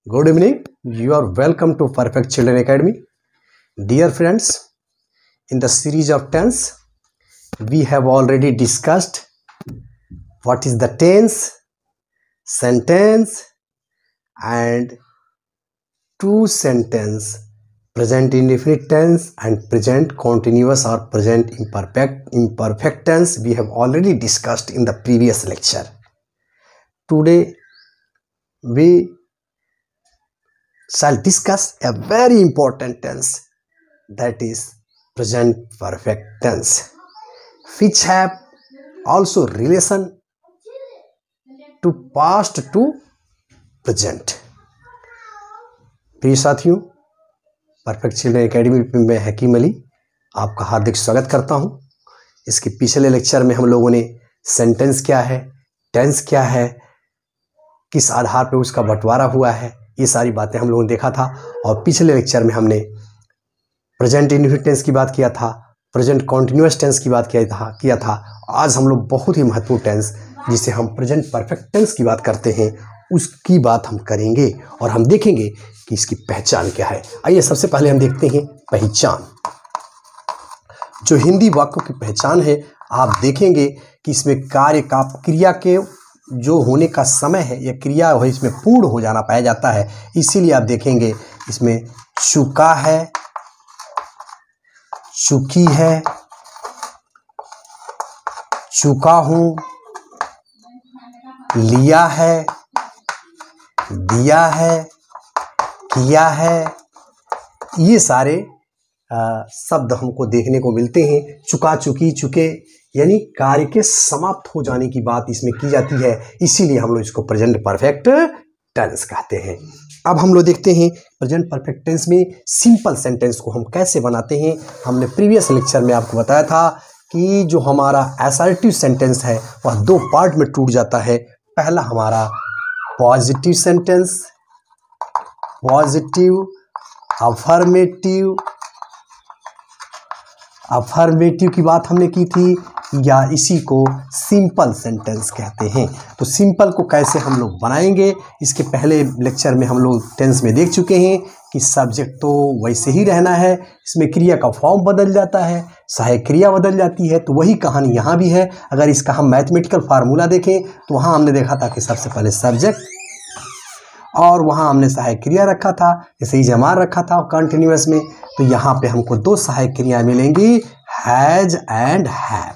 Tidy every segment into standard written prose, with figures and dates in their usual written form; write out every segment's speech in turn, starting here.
Good evening. You are welcome to Perfect Children Academy. Dear friends, in the series of tense, we have already discussed what is the tense, sentence, and true sentence, present indefinite tense and present continuous or present imperfect tense. We have already discussed in the previous lecture. Today, we shall discuss a very important tense, that is present perfect tense, which have also relation to past to present. प्रिय साथियों, perfect children academy में मैं हकीम अली आपका हार्दिक स्वागत करता हूं। इसके पिछले लेक्चर में हम लोगों ने सेंटेंस क्या है, टेंस क्या है, किस आधार पर उसका बंटवारा हुआ है, ये सारी बातें हम लोगों ने देखा था। और पिछले लेक्चर में हमने प्रेजेंट इंडेफिनिट टेंस की बात किया था, प्रेजेंट कॉन्टिन्यूअस टेंस की बात किया था। आज हम लोग बहुत ही महत्वपूर्ण टेंस, जिसे हम प्रेजेंट परफेक्ट टेंस की बात करते हैं, उसकी बात हम करेंगे और हम देखेंगे कि इसकी पहचान क्या है। आइए सबसे पहले हम देखते हैं पहचान। जो हिंदी वाक्यों की पहचान है, आप देखेंगे कि इसमें कार्य का क्रिया के जो होने का समय है, यह क्रिया हो इसमें पूर्ण हो जाना पाया जाता है। इसीलिए आप देखेंगे इसमें चुका है, चुकी है, चुका हूं, लिया है, दिया है, किया है, ये सारे शब्द हमको देखने को मिलते हैं। चुका, चुकी, चुके, यानी कार्य के समाप्त हो जाने की बात इसमें की जाती है। इसीलिए हम लोग इसको प्रेजेंट परफेक्ट टेंस कहते हैं। अब हम लोग देखते हैं प्रेजेंट परफेक्ट टेंस में सिंपल सेंटेंस को हम कैसे बनाते हैं। हमने प्रीवियस लेक्चर में आपको बताया था कि जो हमारा असर्टिव सेंटेंस है वह दो पार्ट में टूट जाता है। पहला हमारा positive sentence, positive, affirmative. Affirmative की बात हमने की थी, या इसी को सिंपल सेंटेंस कहते हैं। तो सिंपल को कैसे हम लोग बनाएंगे, इसके पहले लेक्चर में हम लोग टेंस में देख चुके हैं कि सब्जेक्ट तो वैसे ही रहना है, इसमें क्रिया का फॉर्म बदल जाता है, सहायक क्रिया बदल जाती है। तो वही कहानी यहाँ भी है। अगर इसका हम मैथमेटिकल फार्मूला देखें तो वहाँ हमने देखा था कि सबसे पहले सब्जेक्ट और वहाँ हमने सहायक क्रिया रखा था, जैसे ही जमार रखा था कंटिन्यूअस में। तो यहाँ पे हमको दो सहायक क्रिया मिलेंगी, हैज एंड हैव,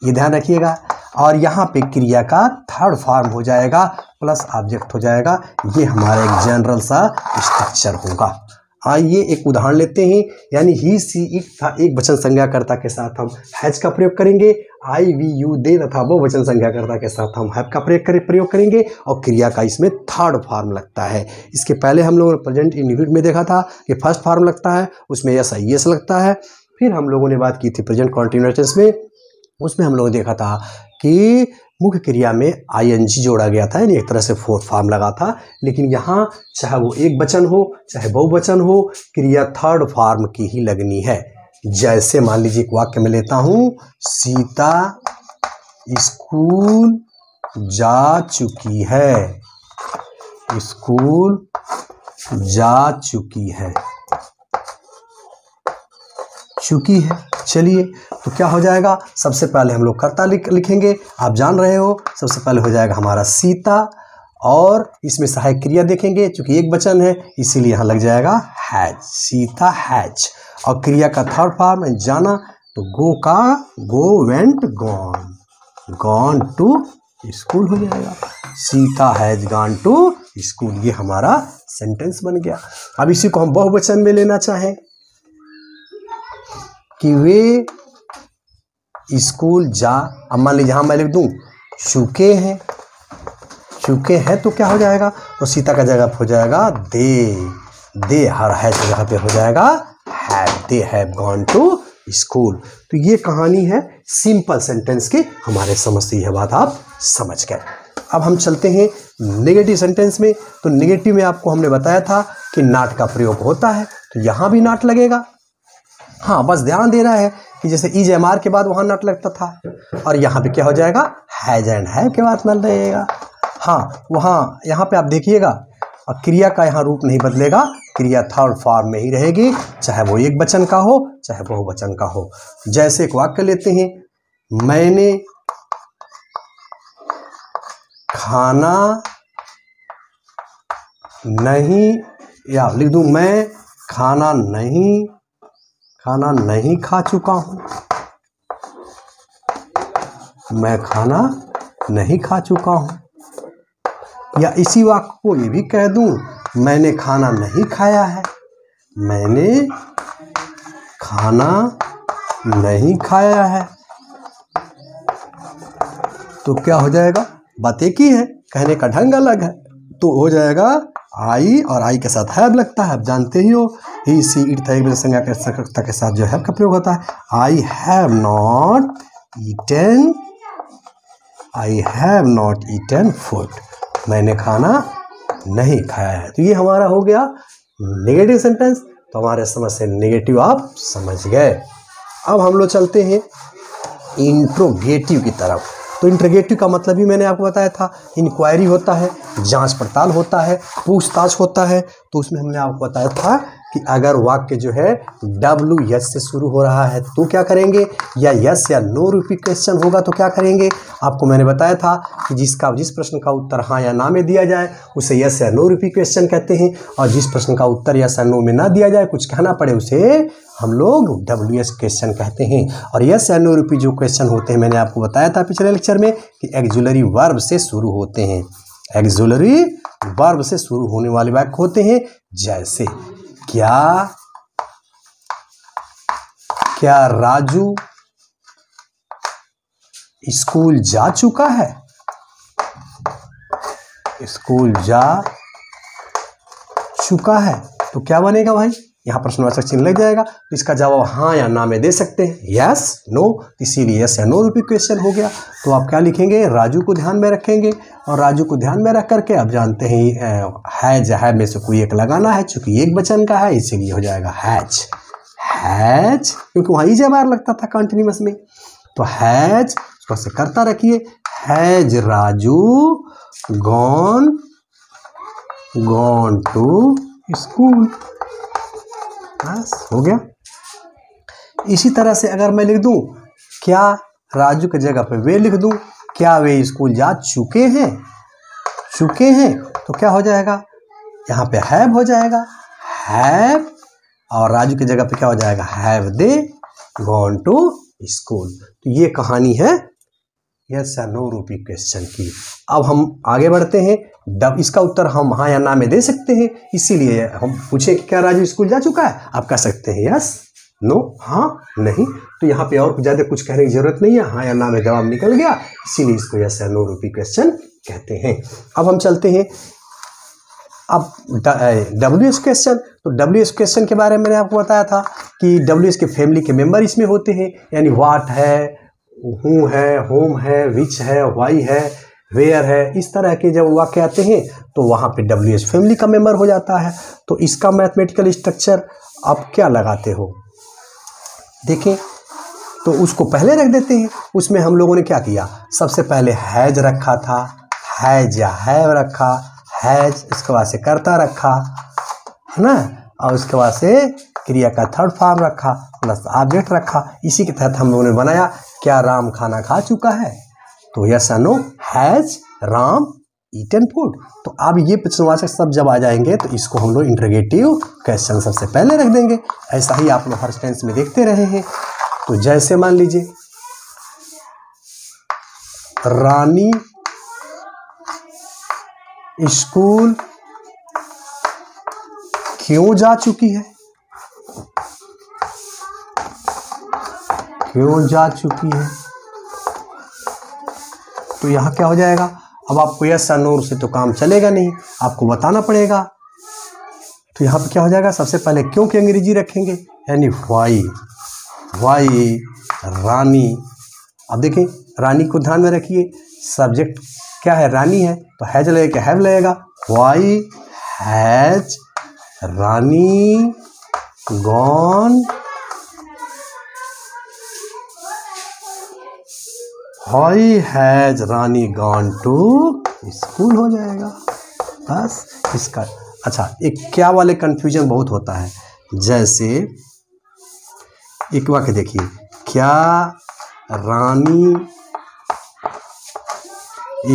ये ध्यान रखिएगा। और यहाँ पे क्रिया का थर्ड फॉर्म हो जाएगा, प्लस ऑब्जेक्ट हो जाएगा। ये हमारा एक जनरल सा स्ट्रक्चर होगा। आइए एक उदाहरण लेते हैं। यानी ही, सी, इट था एक वचन संज्ञाकर्ता के साथ हम हैज का प्रयोग करेंगे। आई, वी, यू, दे तथा वो वचन संज्ञाकर्ता के साथ हम हैव का प्रयोग करेंगे। और क्रिया का इसमें थर्ड फॉर्म लगता है। इसके पहले हम लोगों ने प्रेजेंट इंडेफिनिट में देखा था कि फर्स्ट फॉर्म लगता है, उसमें यस आई एस लगता है। फिर हम लोगों ने बात की थी प्रेजेंट कॉन्टिन्यूअस टेंस में, उसमें हम लोगों ने देखा था कि मुख्य क्रिया में आईएनजी जोड़ा गया था, यानी एक तरह से फोर्थ फॉर्म लगा था। लेकिन यहाँ चाहे वो एक वचन हो चाहे बहुवचन हो, क्रिया थर्ड फॉर्म की ही लगनी है। जैसे मान लीजिए एक वाक्य में लेता हूँ, सीता स्कूल जा चुकी है, स्कूल जा चुकी है, चुकी है। चलिए, तो क्या हो जाएगा, सबसे पहले हम लोग कर्ता लिखेंगे। आप जान रहे हो, सबसे पहले हो जाएगा हमारा सीता, और इसमें सहायक क्रिया देखेंगे, चूंकि एक वचन है इसीलिए यहाँ लग जाएगा हैज, सीता हैज। और क्रिया का थर्ड फॉर्म है जाना, तो गो का go, went, gone, gone to school हो जाएगा। Sita has gone to school, ये हमारा सेंटेंस बन गया। अब इसी को हम बहुवचन में लेना चाहें कि वे स्कूल जा, अब मान लीजिए मैं लिख दूं चुके हैं, चुके हैं, तो क्या हो जाएगा, तो सीता का जगह हो जाएगा दे हर है जगह पे हो जाएगा have, they have gone to school. तो ये कहानी है सिंपल सेंटेंस की। हमारे समझ से यह बात आप समझ गए। अब हम चलते हैं नेगेटिव सेंटेंस में। तो नेगेटिव में आपको हमने बताया था कि नॉट का प्रयोग होता है, तो यहाँ भी नॉट लगेगा। हाँ, बस ध्यान देना है कि जैसे इज एम आर के बाद वहाँ नॉट लगता था, और यहाँ पे क्या हो जाएगा, हैज एंड हैव के बाद नॉट लगेगा। हाँ, वहाँ यहाँ पे आप देखिएगा और क्रिया का यहाँ रूप नहीं बदलेगा, क्रिया थर्ड फॉर्म में ही रहेगी, चाहे वो एक वचन का हो चाहे बहुवचन का हो। जैसे एक वाक्य लेते हैं, मैंने खाना नहीं, या लिख दूं मैं खाना नहीं खा चुका हूं, मैं खाना नहीं खा चुका हूं। या इसी वाक्य को ये भी कह दूं, मैंने खाना नहीं खाया है, मैंने खाना नहीं खाया है। तो क्या हो जाएगा, बात एक ही है, कहने का ढंग अलग है। तो हो जाएगा आई, और आई के साथ हैव लगता है, आप जानते ही हो, ही सी इट था एक संज्ञा के सकर्ता के साथ जो हैव का प्रयोग होता है। I have not eaten food, मैंने खाना नहीं खाया है। तो ये हमारा हो गया नेगेटिव सेंटेंस। तो हमारे समझ से नेगेटिव आप समझ गए। अब हम लोग चलते हैं इंट्रोगेटिव की तरफ। तो इंट्रोगेटिव का मतलब ही मैंने आपको बताया था, इंक्वायरी होता है, जांच पड़ताल होता है, पूछताछ होता है। तो उसमें हमने आपको बताया था कि अगर वाक्य जो है डब्ल्यू यस से शुरू हो रहा है तो क्या करेंगे, या यस या नो रूपी क्वेश्चन होगा तो क्या करेंगे। आपको मैंने बताया था कि जिस प्रश्न का उत्तर हाँ या ना में दिया जाए उसे यस या नो रूपी क्वेश्चन कहते हैं, और जिस प्रश्न का उत्तर यस या नो में ना दिया जाए, कुछ कहना पड़े, उसे हम लोग WS क्वेश्चन कहते हैं। और यस या नो रूपी जो क्वेश्चन होते हैं, मैंने आपको बताया था पिछले लेक्चर में कि एक्जुलरी वर्ब से शुरू होते हैं, एक्जुलरी वर्ब से शुरू होने वाले वाक्य होते हैं। जैसे क्या राजू स्कूल जा चुका है, स्कूल जा चुका है। तो क्या बनेगा भाई, यहाँ प्रश्नवाचक चिन्ह लग जाएगा। तो इसका जवाब हाँ या ना में दे सकते हैं, यस नो, इसीलिए यस या नो रूपी क्वेश्चन हो गया। तो आप क्या लिखेंगे, राजू को ध्यान में रखेंगे, और राजू को ध्यान में रख करके आप जानते हैं है में से कोई एक लगाना है, चूंकि एक वचन का है इसीलिए हो जाएगा हैज, क्योंकि वहाँ ही जबार लगता था कंटिन्यूअस में। तो हैज उसको से करता रखिए, has Raju gone to school, बस हो गया। इसी तरह से अगर मैं लिख दूं क्या राजू की जगह पे वे लिख दूं, क्या वे स्कूल जा चुके हैं, तो क्या हो जाएगा, यहाँ पे हैव हो जाएगा, हैव, और राजू की जगह पे क्या हो जाएगा, have they gone to school. तो ये कहानी है यस या नो रूपी क्वेश्चन की। अब हम आगे बढ़ते हैं। इसका उत्तर हम हाँ या ना में दे सकते हैं, इसीलिए हम पूछे कि क्या राजू स्कूल जा चुका है, आप कह सकते हैं यस, नो, हाँ, नहीं। तो यहाँ पे और ज़्यादा कुछ कहने की जरूरत नहीं है, हाँ या ना में जवाब निकल गया, इसीलिए इसको यस या नो रूपी क्वेश्चन कहते हैं। अब हम चलते हैं अब WS क्वेश्चन। तो WS क्वेश्चन के बारे में मैंने आपको बताया था कि WS के फैमिली के मेंबर इसमें होते हैं, यानी व्हाट है, हु है, होम है, विच है, वाई है, वेयर है, इस तरह के जब वाक्य आते हैं तो वहाँ पे WS फैमिली का मेंबर हो जाता है। तो इसका मैथमेटिकल स्ट्रक्चर आप क्या लगाते हो, देखें, तो उसको पहले रख देते हैं। उसमें हम लोगों ने क्या किया, सबसे पहले हैज रखा था, हैज या हैव रखा, हैज, इसके बाद से करता रखा, है ना, और उसके बाद से क्रिया का थर्ड फॉर्म रखा प्लस ऑब्जेक्ट रखा। इसी के तहत हम लोगों ने बनाया क्या राम खाना खा चुका है, तो यस या no, has Ram eaten food. तो अब ये प्रश्नवाचक सब जब आ जाएंगे तो इसको हम लोग इंटरोगेटिव क्वेश्चन सबसे पहले रख देंगे। ऐसा ही आप लोग हर टेंस में देखते रहे हैं। तो जैसे मान लीजिए रानी स्कूल क्यों जा चुकी है, क्यों जा चुकी है, तो यहाँ क्या हो जाएगा, अब आपको यस या नो से तो काम चलेगा नहीं, आपको बताना पड़ेगा। तो यहाँ पे क्या हो जाएगा, सबसे पहले क्यों की अंग्रेजी रखेंगे, यानी वाई, वाई रानी। अब देखिए रानी को ध्यान में रखिए, सब्जेक्ट क्या है, रानी है, तो हैज लगेगा, हैव लगेगा, why has Rani gone, why has Rani gone to school हो जाएगा। बस इसका। अच्छा, एक क्या वाले कन्फ्यूजन बहुत होता है। जैसे एक वाक्य देखिए, क्या रानी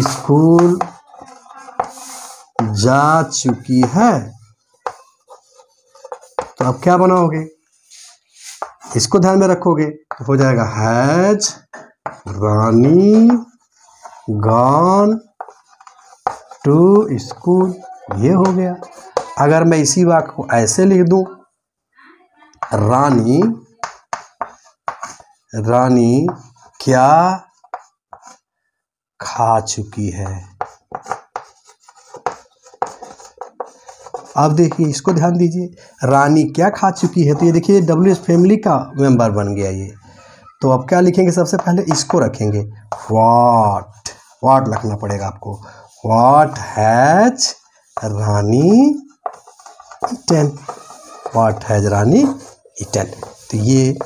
स्कूल जा चुकी है? तो अब क्या बनाओगे, इसको ध्यान में रखोगे तो हो जाएगा has Rani gone to school, ये हो गया। अगर मैं इसी वाक्य को ऐसे लिख दूं, रानी क्या खा चुकी है? अब देखिए, इसको ध्यान दीजिए, रानी क्या खा चुकी है, तो ये देखिए WH फैमिली का मेंबर बन गया ये। तो अब क्या लिखेंगे, सबसे पहले इसको रखेंगे, व्हाट लिखना पड़ेगा आपको, what has Rani eaten, what has Rani eaten. तो ये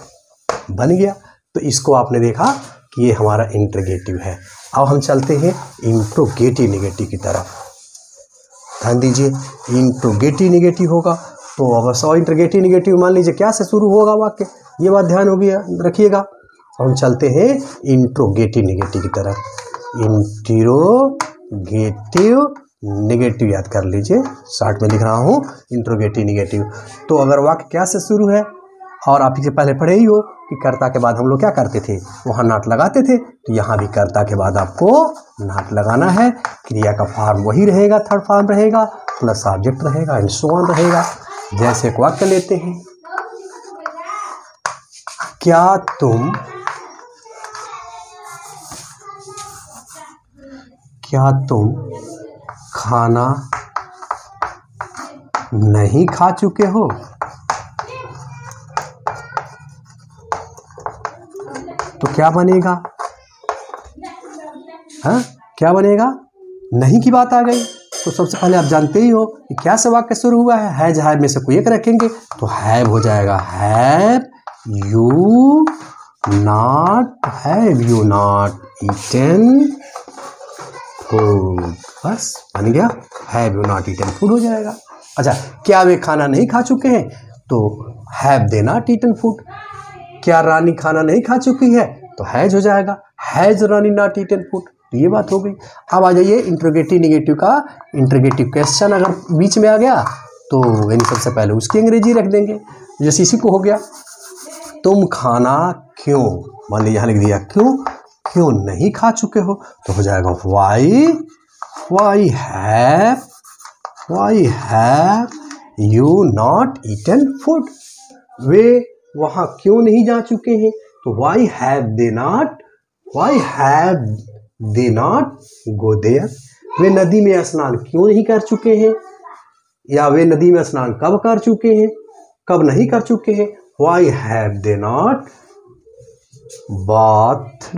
बन गया। तो इसको आपने देखा कि ये हमारा इंट्रोगेटिव है। अब हम चलते हैं इंट्रोगेटिव नेगेटिव की तरफ। ध्यान दीजिए, इंट्रोगेटिव नेगेटिव होगा तो अब सौ इंट्रोगेटिव नेगेटिव मान लीजिए क्या से शुरू होगा वाक्य, ये बात ध्यान होगी, रखिएगा। हम चलते हैं इंट्रोगेटिव नेगेटिव की तरफ। इंट्रोगेटिव नेगेटिव याद कर लीजिए, शार्ट में लिख रहा हूँ इंट्रोगेटिव नेगेटिव। तो अगर वाक्य क्या से शुरू है, और आप इससे पहले पढ़े ही हो कि कर्ता के बाद हम लोग क्या करते थे, वहाँ नाट लगाते थे, तो यहाँ भी कर्ता के बाद आपको नाट लगाना है। क्रिया का फॉर्म वही रहेगा, थर्ड फॉर्म रहेगा, प्लस ऑब्जेक्ट रहेगा, एंड सो ऑन रहेगा। जैसे एक वाक्य लेते हैं, क्या तुम खाना नहीं खा चुके हो? तो क्या बनेगा, हाँ क्या बनेगा, नहीं की बात आ गई। तो सबसे पहले आप जानते ही हो कि क्या से वाक्य शुरू हुआ है, हैज हैव में से कोई एक रखेंगे, तो हैव हो जाएगा, have you not eaten food, बस बन गया, have you not eaten food हो जाएगा। अच्छा, क्या वे खाना नहीं खा चुके हैं, तो have they not eaten food. क्या रानी खाना नहीं खा चुकी है, तो हैज हो जाएगा, has Rani not eaten food. तो ये बात हो गई। अब आ जाइए इंट्रोगेटिव नेगेटिव का इंट्रोगेटिव क्वेश्चन अगर बीच में आ गया तो यानी सबसे पहले उसकी अंग्रेजी रख देंगे। जैसे इसी को हो गया, तुम खाना क्यों, मान लीजिए यहाँ लिख दिया क्यों नहीं खा चुके हो, तो हो जाएगा why have you not eaten food. वे वहाँ क्यों नहीं जा चुके हैं, तो why have they not go there. वे नदी में स्नान क्यों नहीं कर चुके हैं, या वे नदी में स्नान कब कर चुके हैं, कब नहीं कर चुके हैं, Y have they not bathed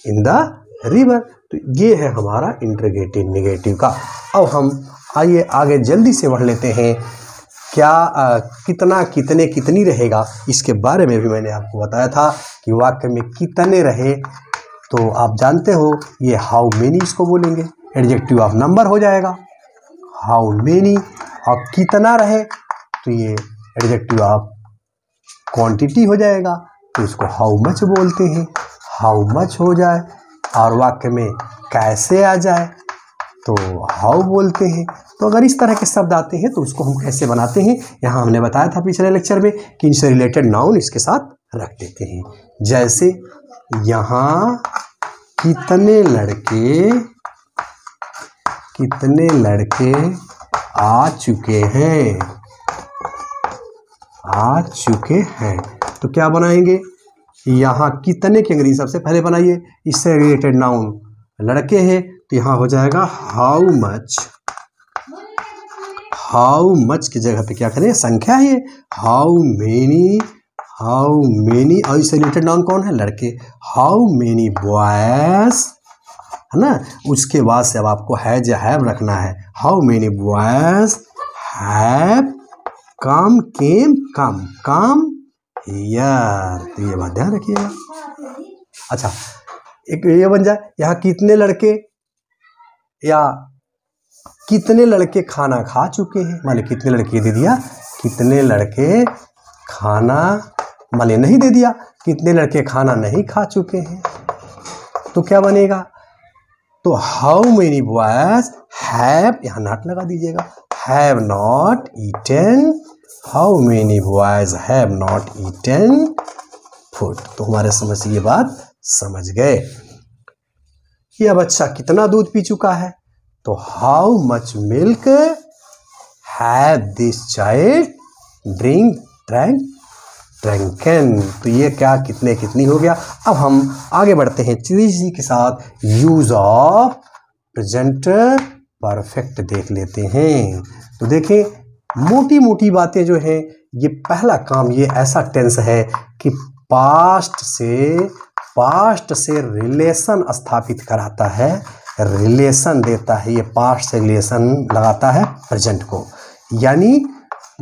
in the river. तो ये है हमारा इंट्रोगेटिव नेगेटिव का। अब हम आइए आगे जल्दी से बढ़ लेते हैं। क्या कितना, कितने, कितनी रहेगा, इसके बारे में भी मैंने आपको बताया था कि वाक्य में कितने रहे तो आप जानते हो ये हाउ मेनी इसको बोलेंगे, एडजेक्टिव ऑफ नंबर हो जाएगा हाउ मेनी। और कितना रहे तो ये एडजेक्टिव ऑफ क्वांटिटी हो जाएगा, तो इसको हाउ मच बोलते हैं, हाउ मच हो जाए। और वाक्य में कैसे आ जाए तो हाउ बोलते हैं। तो अगर इस तरह के शब्द आते हैं तो उसको हम कैसे बनाते हैं, यहाँ हमने बताया था पिछले लेक्चर में कि इनसे रिलेटेड नाउन इसके साथ रख देते हैं। जैसे यहाँ कितने लड़के आ चुके हैं, तो क्या बनाएंगे, यहाँ कितने की अंग्रेजी सबसे पहले बनाइए, इससे रिलेटेड नाउन लड़के हैं, तो यहाँ हो जाएगा हाउ मच की जगह पे क्या करें, संख्या है ये, हाउ मेनी। और इससे रिलेटेड नाउन कौन है, लड़के, हाउ मेनी बॉयज, है ना। उसके बाद से अब आपको हैज या हैव रखना है, how many boys have come here. तो ये बात ध्यान रखिएगा। अच्छा, एक ये बन जाए, यहाँ कितने लड़के या कितने लड़के खाना खा चुके हैं, मान लो कितने लड़के दे दिया, कितने लड़के खाना, मान लो नहीं दे दिया, कितने लड़के खाना नहीं खा चुके हैं, तो क्या बनेगा, तो हाउ मेनी बॉयज हैव, यहाँ नॉट लगा दीजिएगा, have not eaten, how many boys have not eaten food. तो हमारे समझ से ये बात समझ गए। यह बच्चा कितना दूध पी चुका है, तो how much milk have this child drunken. तो ये क्या कितने कितनी हो गया। अब हम आगे बढ़ते हैं इसी के साथ यूज ऑफ प्रेजेंट परफेक्ट देख लेते हैं। तो देखें मोटी मोटी बातें जो है, ये पहला काम ये ऐसा टेंस है कि पास्ट से रिलेशन स्थापित कराता है, रिलेशन देता है, ये पास्ट से रिलेशन लगाता है प्रेजेंट को, यानी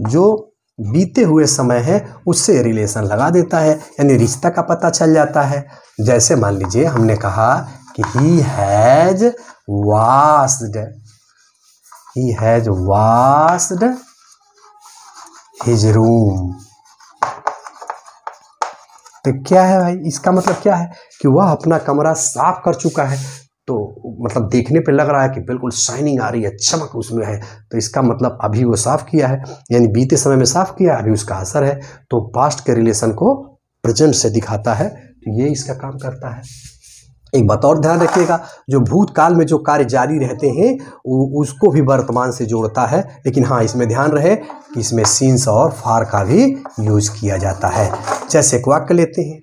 जो बीते हुए समय है उससे रिलेशन लगा देता है, यानी रिश्ता का पता चल जाता है। जैसे मान लीजिए हमने कहा कि he has washed his room. तो क्या है भाई, इसका मतलब क्या है कि वह अपना कमरा साफ कर चुका है। तो मतलब देखने पे लग रहा है कि बिल्कुल शाइनिंग आ रही है, चमक उसमें है, तो इसका मतलब अभी वो साफ किया है, यानी बीते समय में साफ किया, अभी उसका असर है। तो पास्ट के रिलेशन को प्रेजेंट से दिखाता है, तो ये इसका काम करता है। एक बात और ध्यान रखिएगा, जो भूतकाल में जो कार्य जारी रहते हैं उसको भी वर्तमान से जोड़ता है, लेकिन हाँ इसमें ध्यान रहे कि इसमें सीन्स और फार का भी यूज किया जाता है। जैसे एक वाक्य लेते हैं,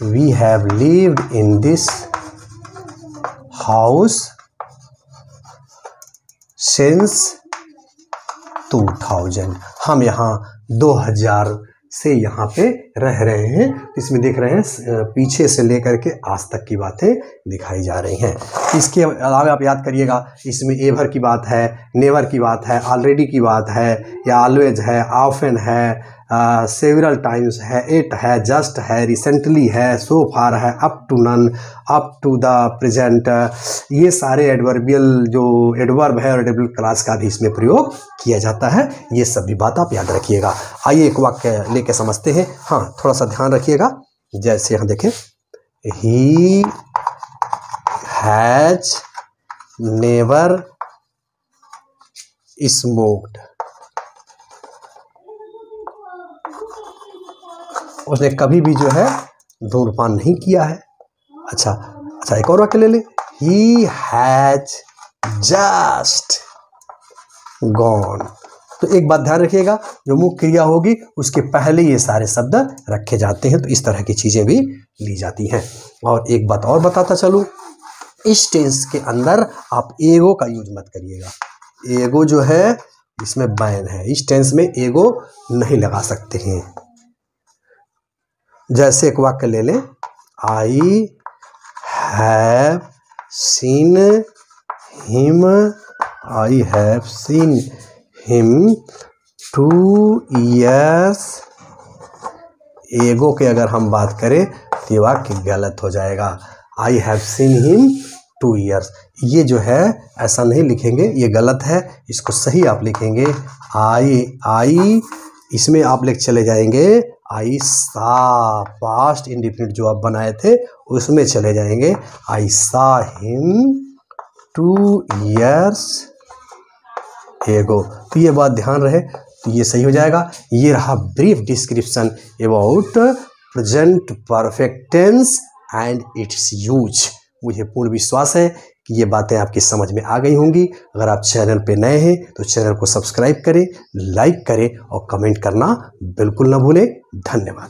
we have lived in this house since 2000। हम यहाँ 2000 से यहाँ पे रह रहे हैं। इसमें देख रहे हैं पीछे से लेकर के आज तक की बातें दिखाई जा रही हैं। इसके अलावा आप याद करिएगा, इसमें एवर की बात है, नेवर की बात है, ऑलरेडी की बात है, या ऑलवेज है, ऑफन है, सेवरल टाइम्स है, इट है, जस्ट है, रिसेंटली है, सो फार है, up to now, up to the present. ये सारे एडवर्बियल जो एडवर्ब है और एडवर्बियल क्लास का भी इसमें प्रयोग किया जाता है। ये सभी बात आप याद रखिएगा। आइए एक वाक्य लेके समझते हैं। हाँ थोड़ा सा ध्यान रखिएगा, जैसे यहाँ देखें, ही हैज नेवर स्मोक्ड, उसने कभी भी जो है धूम्रपान नहीं किया है। अच्छा एक और वाक्य ले ले, ही हैज जस्ट गॉन। तो एक बात ध्यान रखिएगा, जो मुख्य क्रिया होगी उसके पहले ये सारे शब्द रखे जाते हैं, तो इस तरह की चीजें भी ली जाती हैं। और एक बात और बताता चलूं, इस टेंस के अंदर आप एगो का यूज मत करिएगा। एगो जो है इसमें बैन है, इस टेंस में एगो नहीं लगा सकते हैं। जैसे एक वाक्य ले लें, I have seen him 2 years। एगो के अगर हम बात करें तो ये वाक्य गलत हो जाएगा। I have seen him 2 years, ये जो है ऐसा नहीं लिखेंगे, ये गलत है। इसको सही आप लिखेंगे आई, इसमें आप लेके चले जाएंगे आई सा, पास्ट इंडिफिनिट जो आप बनाए थे उसमें चले जाएंगे, आई सा हिम 2 years एगो। तो ये बात ध्यान रहे, तो ये सही हो जाएगा। ये रहा brief description about present perfect tense and its use. मुझे पूर्ण विश्वास है कि ये बातें आपकी समझ में आ गई होंगी। अगर आप चैनल पे नए हैं तो चैनल को सब्सक्राइब करें, लाइक करें और कमेंट करना बिल्कुल ना भूलें। धन्यवाद।